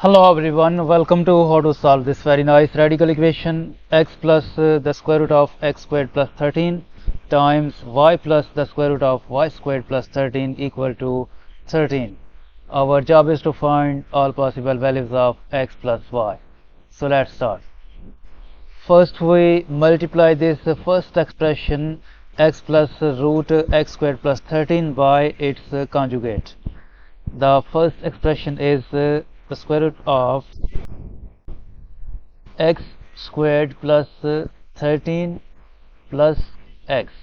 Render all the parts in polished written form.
Hello everyone, welcome to how to solve this very nice radical equation x plus the square root of x squared plus 13 times y plus the square root of y squared plus 13 equal to 13. Our job is to find all possible values of x plus y. So let's start. First we multiply this first expression x plus root x squared plus 13 by its conjugate. The first expression is the square root of x squared plus 13 plus x.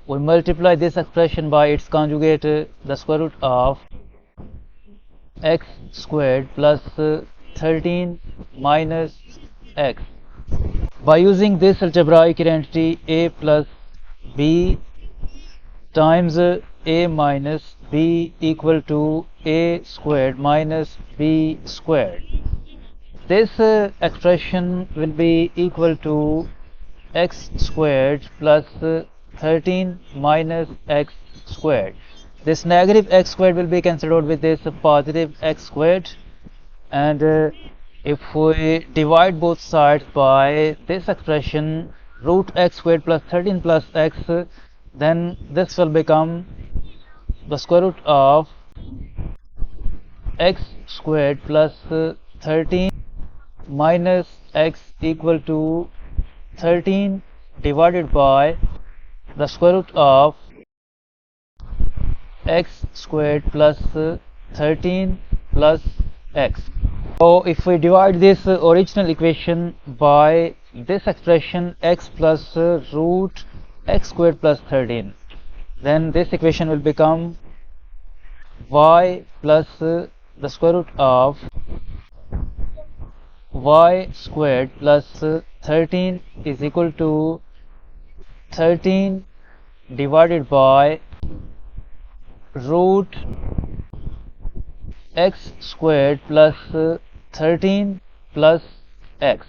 We multiply this expression by its conjugate, the square root of x squared plus 13 minus x. By using this algebraic identity a plus b times a minus b equal to a squared minus b squared. This expression will be equal to x squared plus 13 minus x squared. This negative x squared will be cancelled out with this positive x squared, and if we divide both sides by this expression root x squared plus 13 plus x, then this will become the square root of x squared plus 13 minus x equal to 13 divided by the square root of x squared plus 13 plus x. So if we divide this original equation by this expression x plus root x squared plus 13, then this equation will become y plus the square root of y squared plus 13 is equal to 13 divided by root x squared plus 13 plus x.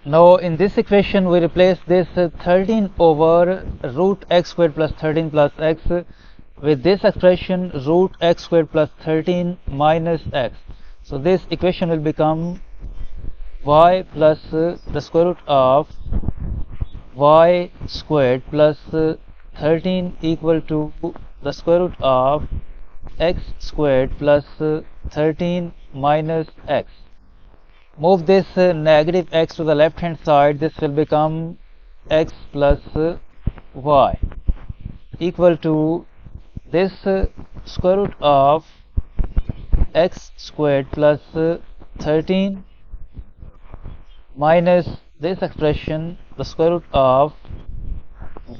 Now in this equation we replace this 13 over root x squared plus 13 plus x with this expression root x squared plus 13 minus x. So this equation will become y plus the square root of y squared plus 13 equal to the square root of x squared plus 13 minus x. Move this negative x to the left hand side. This will become x plus y equal to this square root of x squared plus 13 minus this expression the square root of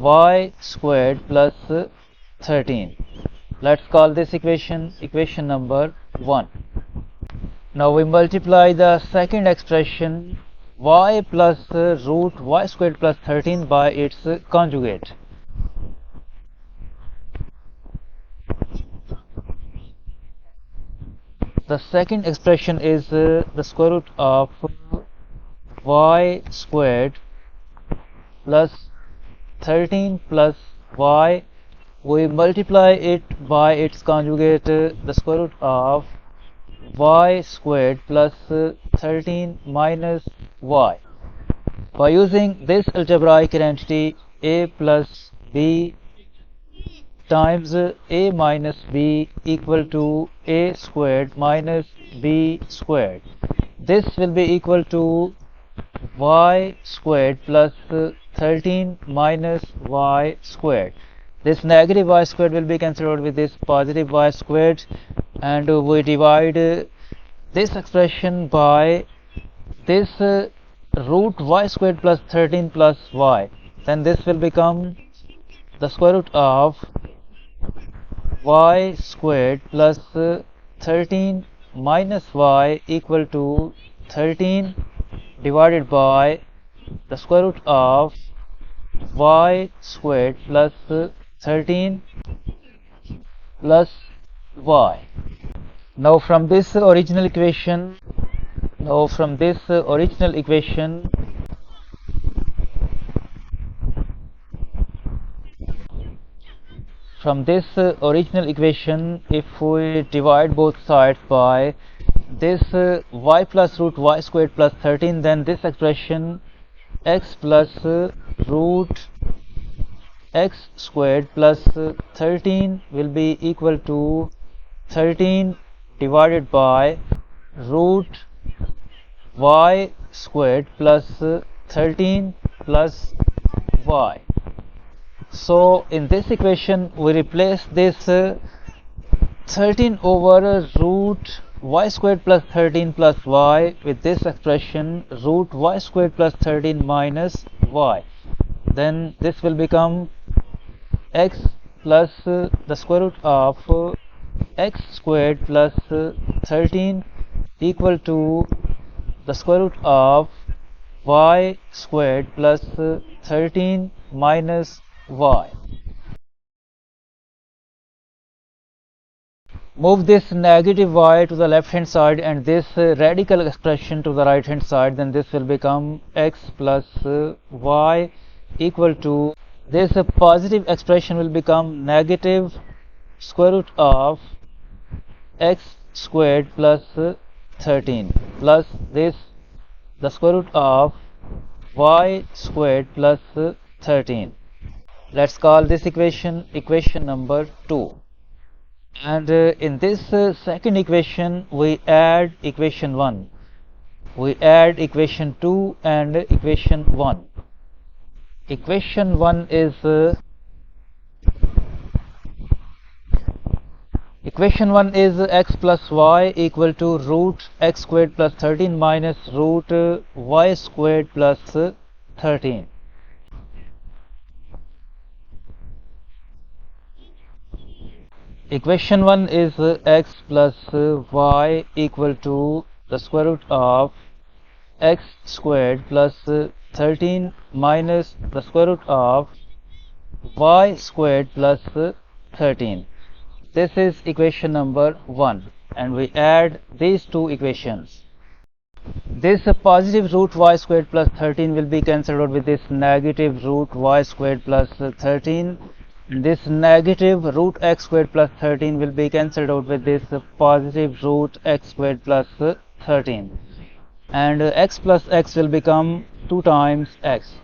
y squared plus 13. Let's call this equation number 1. Now we multiply the second expression y plus root y squared plus 13 by its conjugate. The second expression is the square root of y squared plus 13 plus y. We multiply it by its conjugate, the square root of y squared plus 13 minus y. By using this algebraic identity a plus b times a minus b equal to a squared minus b squared, this will be equal to y squared plus 13 minus y squared. This negative y squared will be cancelled out with this positive y squared, and we divide this expression by this root y squared plus 13 plus y. Then this will become the square root of y squared plus 13 minus y equal to 13 divided by the square root of y squared plus 13 plus y. Now from this original equation from this original equation, if we divide both sides by this y plus root y squared plus 13, then this expression x plus root x squared plus 13 will be equal to 13 divided by root y squared plus 13 plus y. So in this equation we replace this 13 over root y squared plus 13 plus y with this expression root y squared plus 13 minus y. Then this will become x plus the square root of x squared plus 13 equal to the square root of y squared plus 13 minus y. Move this negative y to the left hand side and this radical expression to the right hand side, then this will become x plus y equal to this positive expression will become negative square root of x squared plus 13 plus this the square root of y squared plus 13. Let's call this equation equation number 2. And in this second equation we add equation 1. We add equation 2 and equation 1. Equation 1 is x plus y equal to root x squared plus 13 minus root y squared plus 13. Equation 1 is x plus y equal to the square root of x squared plus 13 minus the square root of y squared plus 13. This is equation number 1 and we add these two equations. This positive root y squared plus 13 will be cancelled out with this negative root y squared plus 13. This negative root x squared plus 13 will be cancelled out with this positive root x squared plus 13. And x plus x will become 2 times x.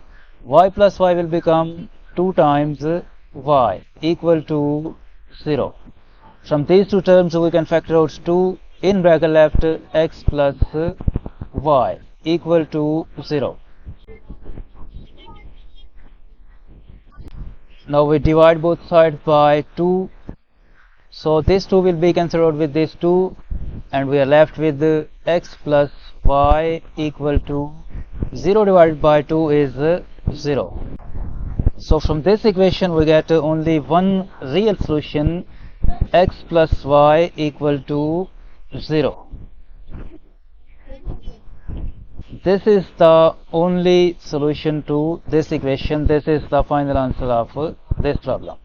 Y plus y will become 2 times y equal to 0. From these two terms we can factor out 2 in bracket left x plus y equal to 0. Now we divide both sides by 2. So this 2 will be cancelled out with this 2 and we are left with x plus y equal to 0 divided by 2 is 0. So from this equation we get only one real solution, x plus y equal to 0. This is the only solution to this equation. This is the final answer of this problem.